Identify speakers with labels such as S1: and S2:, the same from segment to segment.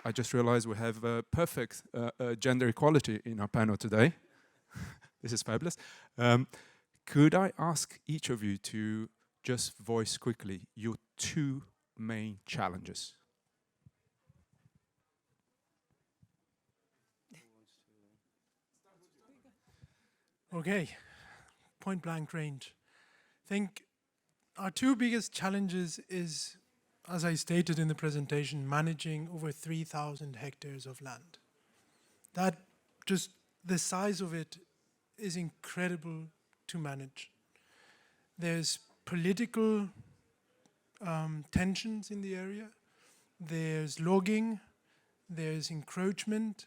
S1: I just realized we have perfect gender equality in our panel today. This is fabulous. Could I ask each of you to just voice quickly your 2 main challenges?
S2: Okay, point blank range. I think our 2 biggest challenges is, as I stated in the presentation, managing over 3,000 hectares of land. That just, the size of it is incredible to manage. There's political tensions in the area. There's logging, there's encroachment.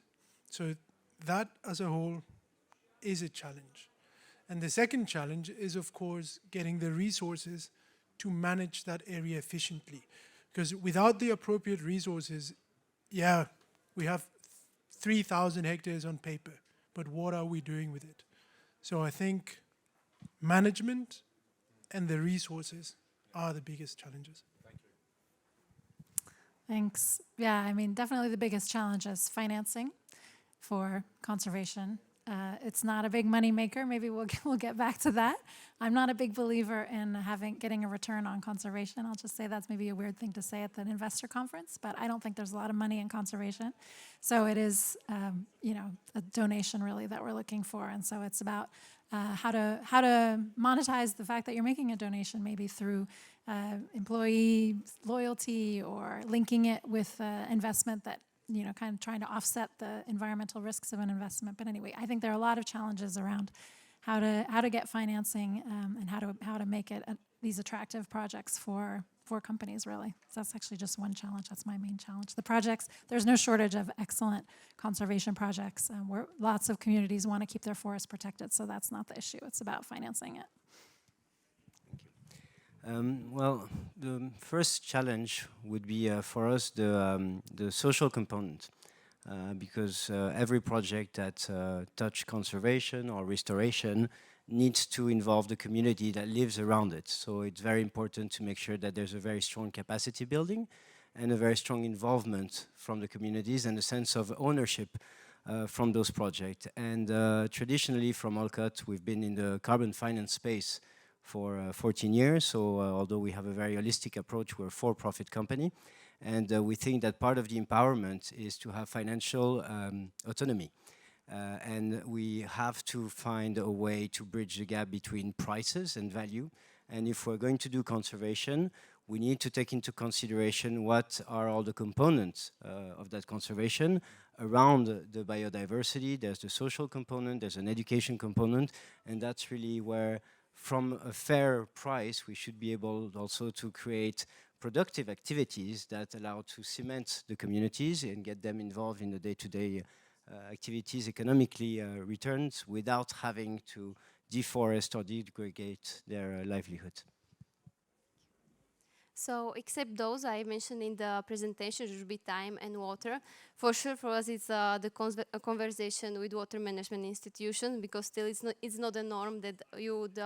S2: So that as a whole is a challenge. And the second challenge is, of course, getting the resources to manage that area efficiently. Because without the appropriate resources, yeah, we have 3,000 hectares on paper, but what are we doing with it? So I think management and the resources are the biggest challenges.
S1: Thank you.
S3: Thanks. Yeah, I mean, definitely the biggest challenge is financing for conservation. It's not a big money maker. Maybe we'll get back to that. I'm not a big believer in getting a return on conservation. I'll just say that's maybe a weird thing to say at an investor conference, but I don't think there's a lot of money in conservation. So it is, a donation really that we're looking for, and so it's about how to monetize the fact that you're making a donation, maybe through employee loyalty or linking it with investment that, kind of trying to offset the environmental risks of an investment. But anyway, I think there are a lot of challenges around how to get financing and how to make it these attractive projects for companies, really. So that's actually just one challenge. That's my main challenge. The projects, there's no shortage of excellent conservation projects where lots of communities want to keep their forests protected, so that's not the issue. It's about financing it.
S4: Well, the first challenge would be for us the social component, because every project that touch conservation or restoration needs to involve the community that lives around it. So it's very important to make sure that there's a very strong capacity building and a very strong involvement from the communities and a sense of ownership from those projects. And traditionally from ALLCOT, we've been in the carbon finance space for 14 years. So although we have a very holistic approach, we're a for-profit company. And we think that part of the empowerment is to have financial autonomy. And we have to find a way to bridge the gap between prices and value. And if we're going to do conservation, we need to take into consideration what are all the components of that conservation around the biodiversity. There's the social component, there's an education component, and that's really where, from a fair price, we should be able also to create productive activities that allow to cement the communities and get them involved in the day-to-day activities, economically returns, without having to deforest or degrade their livelihood.
S5: So, except those I mentioned in the presentation, should be time and water. For sure, for us, it's the conversation with water management institutions, because still it's not a norm that you would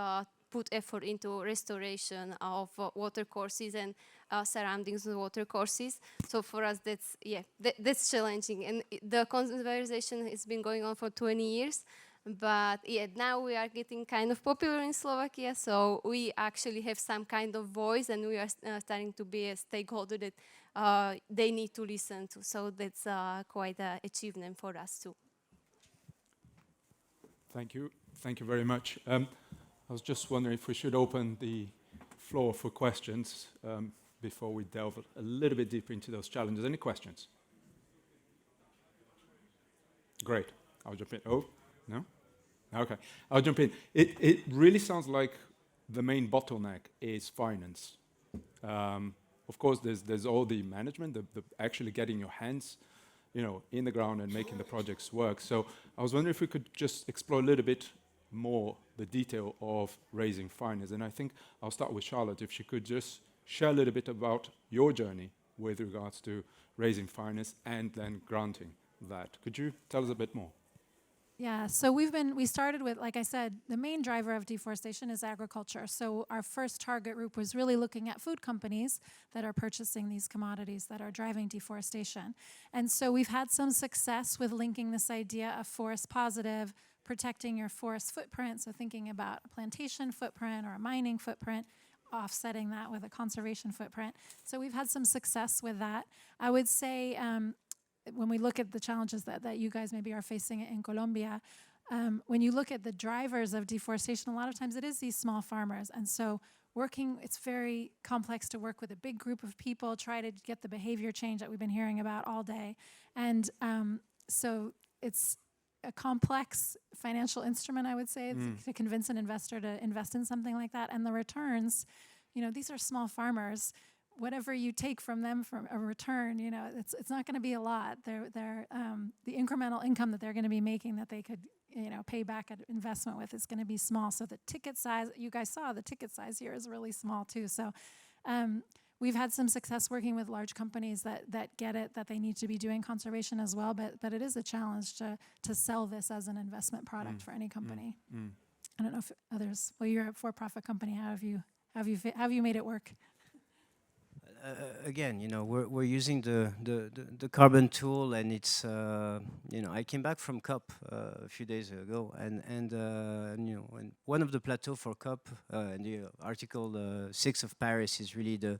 S5: put effort into restoration of water courses and surroundings of water courses. So for us, that's challenging. And the conversation has been going on for 20 years. But yeah, now we are getting kind of popular in Slovakia, so we actually have some kind of voice, and we are starting to be a stakeholder that they need to listen to. So that's quite an achievement for us too.
S1: Thank you very much. I was just wondering if we should open the floor for questions before we delve a little bit deeper into those challenges. Any questions? Great. I'll jump in. Oh. No? Okay, I'll jump in. It really sounds like the main bottleneck is finance. Of course, there's all the management, the actually getting your hands, in the ground and making the projects work. So I was wondering if we could just explore a little bit more the detail of raising finance. And I think I'll start with Charlotte, if she could just share a little bit about your journey with regards to raising finance and then granting that. Could you tell us a bit more?
S3: Yeah, so we started with, like I said, the main driver of deforestation is agriculture. So our first target group was really looking at food companies that are purchasing these commodities that are driving deforestation. And so we've had some success with linking this idea of forest positive, protecting your forest footprint, so thinking about a plantation footprint or a mining footprint, offsetting that with a conservation footprint. So we've had some success with that. I would say when we look at the challenges that you guys maybe are facing in Colombia, when you look at the drivers of deforestation, a lot of times it is these small farmers. And so it's very complex to work with a big group of people, try to get the behavior change that we've been hearing about all day. And so it's a complex financial instrument, I would say, to convince an investor to invest in something like that. And the returns, these are small farmers. Whatever you take from them from a return, it's not going to be a lot. The incremental income that they're going to be making that they could, pay back an investment with is going to be small. So the ticket size, you guys saw, the ticket size here is really small too. So we've had some success working with large companies that get it, that they need to be doing conservation as well. But it is a challenge to sell this as an investment product for any company. I don't know if others. Well, you're a for-profit company. How have you made it work?
S4: Again, we're using the carbon tool, and it's I came back from COP a few days ago, and one of the plateaux for COP, and the Article 6 of Paris is really the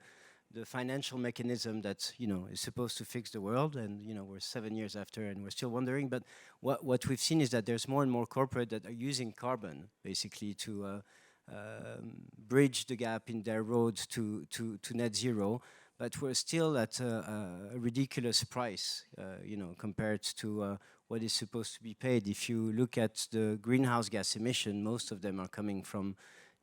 S4: financial mechanism that is supposed to fix the world, and we're 7 years after, and we're still wondering. But what we've seen is that there's more and more corporate that are using carbon basically to bridge the gap in their roads to net zero, but we're still at a ridiculous price, compared to what is supposed to be paid. If you look at the greenhouse gas emission, most of them are coming from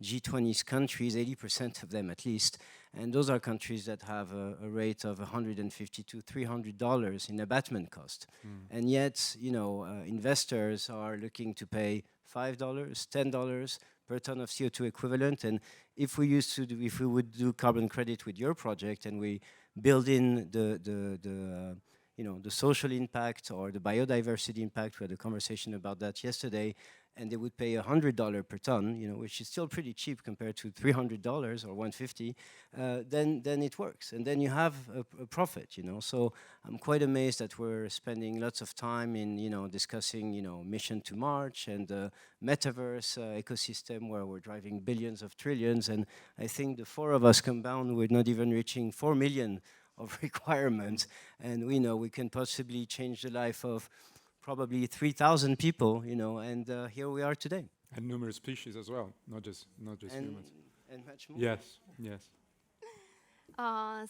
S4: G20's countries, 80% of them at least, and those are countries that have a rate of $150 to $300 in abatement cost. And yet, investors are looking to pay $5, $10 per ton of CO2 equivalent. And if we would do carbon credit with your project, and we build in the social impact or the biodiversity impact, we had a conversation about that yesterday, and they would pay $100 per ton, which is still pretty cheap compared to $300 or $150, then it works, and then you have a profit, So I'm quite amazed that we're spending lots of time in, discussing, mission to March and the metaverse ecosystem where we're driving billions of trillions, and I think the four of us combined, we're not even reaching 4 million of requirements, and we know we can possibly change the life of probably 3,000 people, and here we are today.
S1: And numerous species as well, not just humans.
S4: And much more.
S1: Yes.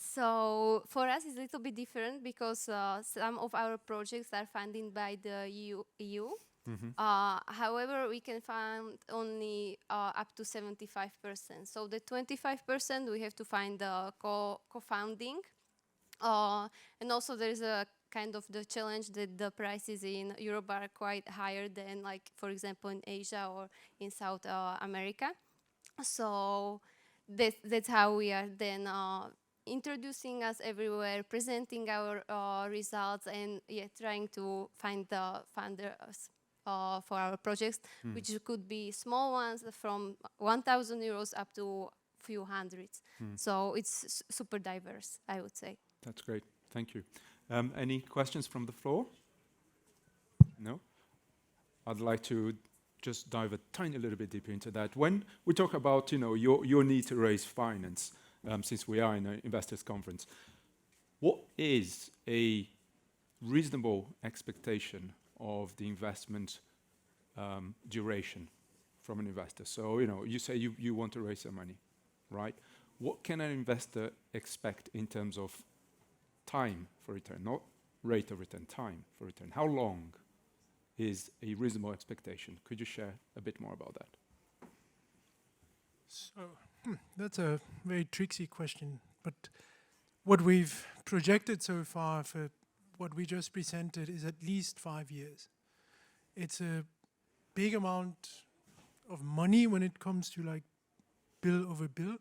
S5: So for us, it's a little bit different because some of our projects are funded by the EU. However, we can fund only up to 75%. So the 25% we have to find the co-funding. And also there is a kind of the challenge that the prices in Europe are quite higher than, like, for example, in Asia or in South America. So that's how we are then introducing us everywhere, presenting our results, and trying to find the funders for our projects, which could be small ones from 1,000 euros up to a few hundreds. So it's super diverse, I would say.
S1: That's great. Thank you. Any questions from the floor? No? I'd like to just dive a tiny little bit deeper into that. When we talk about, your need to raise finance, since we are in an investors conference, what is a reasonable expectation of the investment duration from an investor? So, you say you want to raise some money, right? What can an investor expect in terms of time for return, not rate of return, time for return? How long is a reasonable expectation? Could you share a bit more about that?
S2: So that's a very tricky question, but what we've projected so far for what we just presented is at least 5 years. It's a big amount of money when it comes to like bill over bill,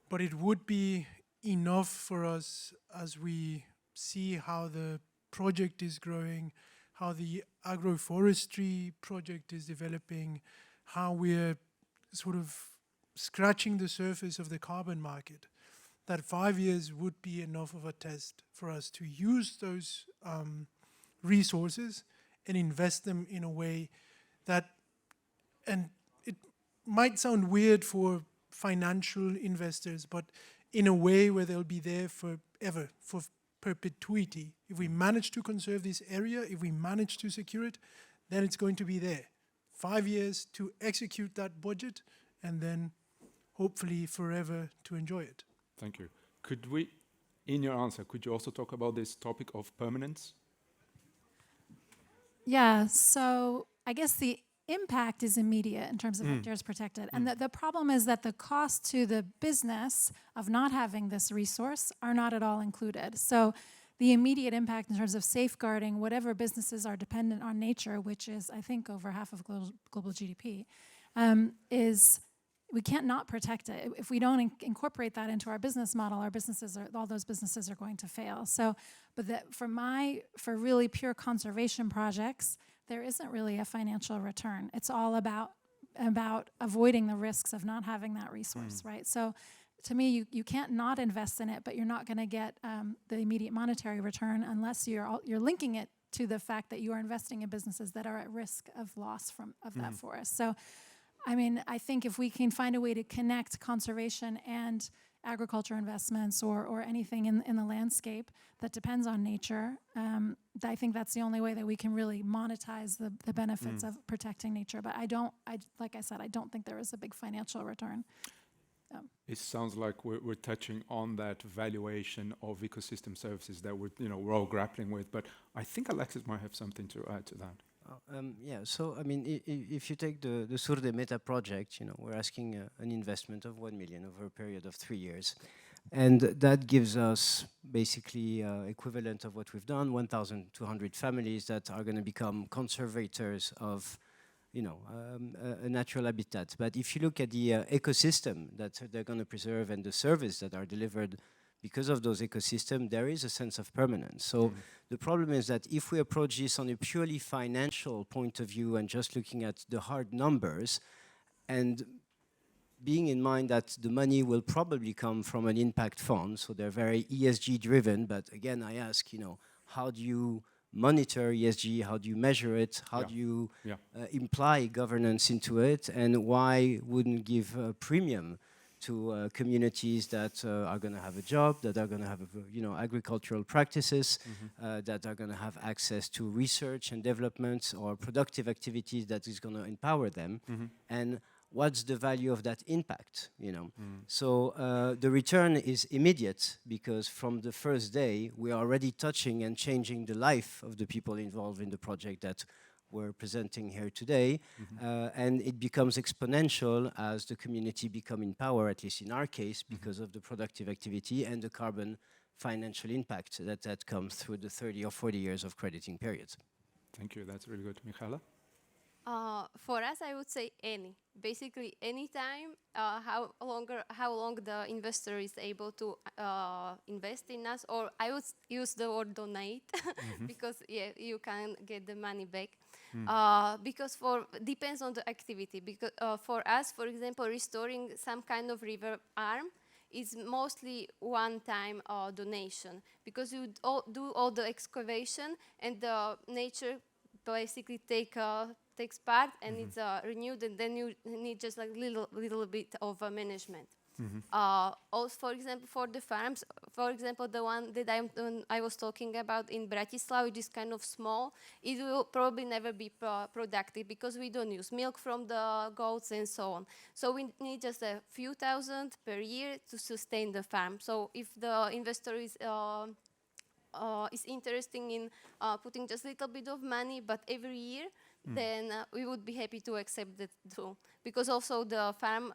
S2: but it would be enough for us as we see how the project is growing, how the agroforestry project is developing, how we're sort of scratching the surface of the carbon market, that 5 years would be enough of a test for us to use those resources and invest them in a way that, and it might sound weird for financial investors, but in a way where they'll be there forever, for perpetuity. If we manage to conserve this area, if we manage to secure it, then it's going to be there. 5 years to execute that budget, and then hopefully forever to enjoy it.
S1: Thank you. Could we, in your answer, could you also talk about this topic of permanence?
S3: Yeah, so I guess the impact is immediate in terms of hectares protected. And the problem is that the cost to the business of not having this resource are not at all included. So the immediate impact in terms of safeguarding whatever businesses are dependent on nature, which is, I think, over half of global GDP, is we can't not protect it. If we don't incorporate that into our business model, all those businesses are going to fail. So, but for really pure conservation projects, there isn't really a financial return. It's all about avoiding the risks of not having that resource, right? So to me, you can't not invest in it, but you're not going to get the immediate monetary return unless you're linking it to the fact that you are investing in businesses that are at risk of loss of that forest. So, I mean, I think if we can find a way to connect conservation and agriculture investments or anything in the landscape that depends on nature, I think that's the only way that we can really monetize the benefits of protecting nature. But like I said, I don't think there is a big financial return.
S1: It sounds like we're touching on that valuation of ecosystem services that we're all grappling with. But I think Alexis might have something to add to that.
S4: Yeah, so I mean, if you take the Surde Meta project, we're asking an investment of 1 million over a period of 3 years. And that gives us basically equivalent of what we've done, 1,200 families that are going to become conservators of a natural habitat. But if you look at the ecosystem that they're going to preserve and the service that are delivered because of those ecosystems, there is a sense of permanence. So the problem is that if we approach this on a purely financial point of view and just looking at the hard numbers, and being in mind that the money will probably come from an impact fund, so they're very ESG driven, but again, I ask, how do you monitor ESG? How do you measure it? How do you imply governance into it? And why wouldn't give a premium to communities that are going to have a job, that are going to have agricultural practices, that are going to have access to research and development or productive activities that is going to empower them, and what's the value of that impact? So the return is immediate because from the first day we are already touching and changing the life of the people involved in the project that we're presenting here today, and it becomes exponential as the community become in power, at least in our case, because of the productive activity and the carbon financial impact that comes through the 30 or 40 years of crediting periods.
S1: Thank you, that's really good. Michaela?
S5: For us, I would say basically any time, how long the investor is able to invest in us, or I would use the word donate, because you can get the money back. Because depends on the activity. Because for us, for example, restoring some kind of river arm is mostly one-time donation, because you do all the excavation and the nature basically takes part, and it's renewed, and then you need just like little bit of management. Also, for example, for the farms, for example, the one that I was talking about in Bratislava, which is kind of small, it will probably never be productive because we don't use milk from the goats and so on. So we need just a few thousand per year to sustain the farm. So if the investor is interested in putting just a little bit of money, but every year, then we would be happy to accept that too. Because also the farm,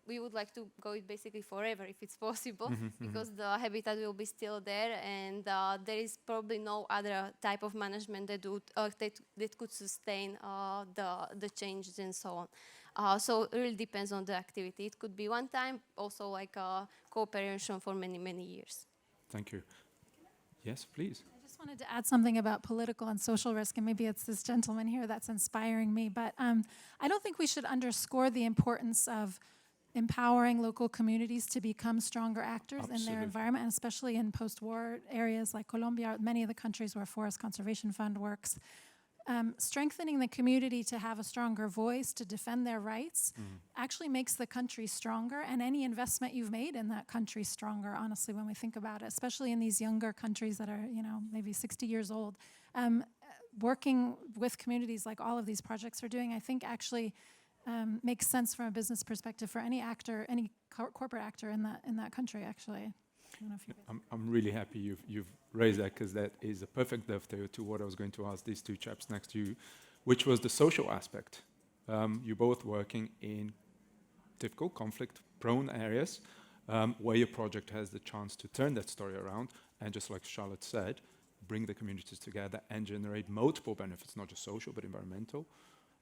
S5: we would like to go it basically forever if it's possible, because the habitat will be still there, and there is probably no other type of management that could sustain the changes and so on. So it really depends on the activity. It could be one time, also like a cooperation for many, many years.
S1: Thank you. Yes, please.
S3: I just just wanted to add something about political and social risk, and maybe it's this gentleman here that's inspiring me, but I don't think we should underscore the importance of empowering local communities to become stronger actors in their environment, and especially in post-war areas like Colombia, many of the countries where Forest Conservation Fund works. Strengthening the community to have a stronger voice, to defend their rights, actually makes the country stronger, and any investment you've made in that country stronger, honestly, when we think about it, especially in these younger countries that are, you know, maybe 60 years old. Working with communities like all of these projects are doing, I think actually makes sense from a business perspective for any actor, any corporate actor in that country, actually. I don't know if you guys
S1: I'm really happy you've raised that, because that is a perfect dovetail to what I was going to ask these two chaps next to you, which was the social aspect. You're both working in difficult, conflict-prone areas where your project has the chance to turn that story around and, just like Charlotte said, bring the communities together and generate multiple benefits, not just social but environmental.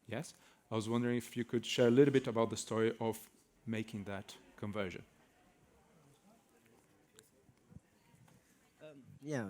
S1: Yes? I was wondering if you could share a little bit about the story of making that conversion.
S4: Yeah,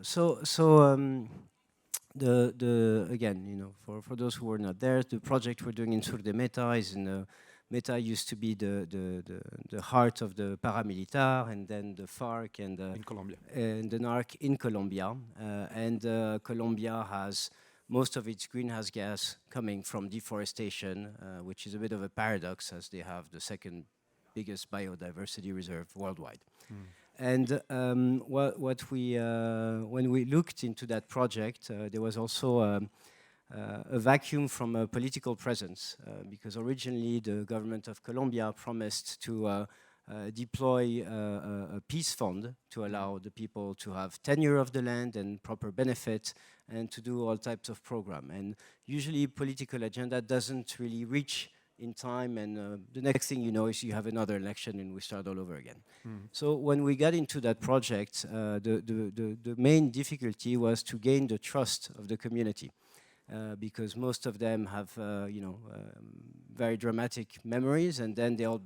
S4: again, you know, for those who were not there, the project we're doing in Sur de Meta is in Meta used to be the heart of the paramilitar, and then the FARC and
S1: In Colombia.
S4: And the NARC in Colombia, and Colombia has most of its greenhouse gas coming from deforestation, which is a bit of a paradox, as they have the second biggest biodiversity reserve worldwide. And what we, when we looked into that project, there was also a vacuum from a political presence, because originally the government of Colombia promised to deploy a peace fund to allow the people to have tenure of the land and proper benefit, and to do all types of program. And usually political agenda doesn't really reach in time, and the next thing you know is you have another election and we start all over again. So when we got into that project, the main difficulty was to gain the trust of the community, because most of them have very dramatic memories, and then they all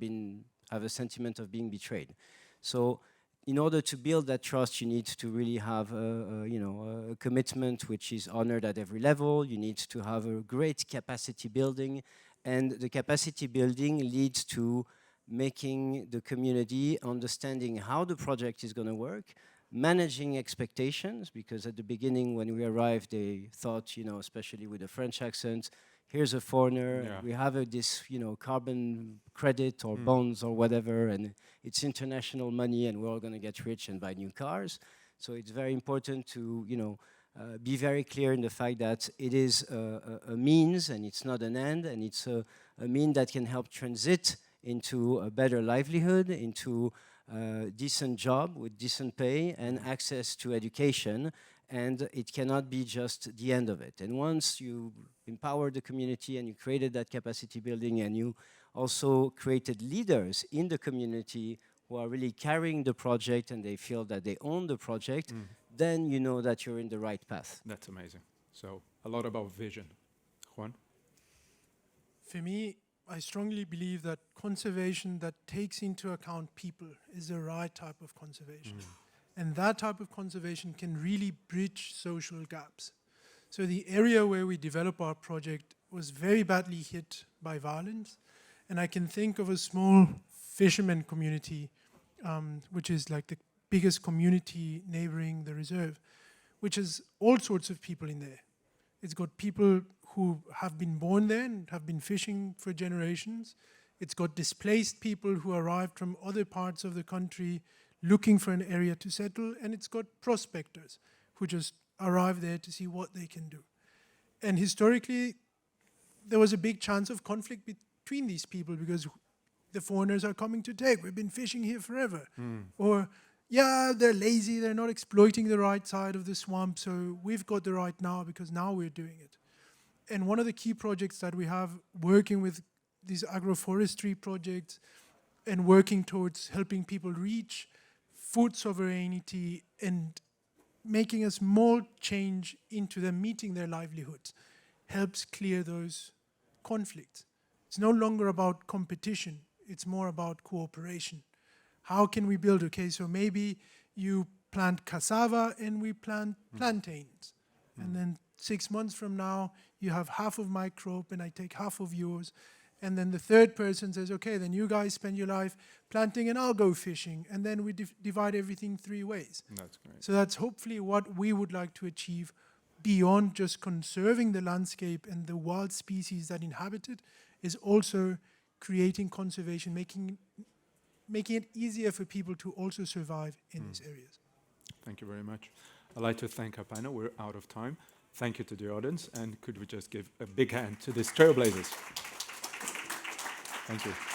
S4: have a sentiment of being betrayed. So in order to build that trust, you need to really have a commitment which is honored at every level. You need to have a great capacity building, and the capacity building leads to making the community understanding how the project is going to work, managing expectations, because at the beginning when we arrived, they thought, you know, especially with a French accent, here's a foreigner, we have this, you know, carbon credit or bonds or whatever, and it's international money, and we're all going to get rich and buy new cars. So it's very important to, you know, be very clear in the fact that it is a means and it's not an end, and it's a mean that can help transit into a better livelihood, into a decent job with decent pay and access to education, and it cannot be just the end of it. And once you empower the community and you created that capacity building, and you also created leaders in the community who are really carrying the project and they feel that they own the project, then you know that you're in the right path.
S1: That's amazing. So a lot about vision. Juan?
S2: For me, I strongly believe that conservation that takes into account people is the right type of conservation. And that type of conservation can really bridge social gaps. So the area where we develop our project was very badly hit by violence. And I can think of a small fisherman community, which is like the biggest community neighboring the reserve, which has all sorts of people in there. It's got people who have been born there and have been fishing for generations. It's got displaced people who arrived from other parts of the country looking for an area to settle, and it's got prospectors who just arrive there to see what they can do. And historically, there was a big chance of conflict between these people, because the foreigners are coming to take. We've been fishing here forever. Or, yeah, they're lazy, they're not exploiting the right side of the swamp, so we've got the right now because now we're doing it. And one of the key projects that we have, working with these agroforestry projects and working towards helping people reach food sovereignty and making a small change into them meeting their livelihoods, helps clear those conflicts. It's no longer about competition, it's more about cooperation. How can we build? Okay, so maybe you plant cassava and we plant plantains. And then 6 months from now, you have half of my crop and I take half of yours. And then the third person says, okay, then you guys spend your life planting and I'll go fishing. And then we divide everything 3 ways.
S1: That's great.
S2: So that's hopefully what we would like to achieve beyond just conserving the landscape and the wild species that inhabit it, is also creating conservation, making it easier for people to also survive in these areas.
S1: Thank you very much. I'd like to thank our panel. We're out of time. Thank you to the audience. And could we just give a big hand to these trailblazers? Thank you.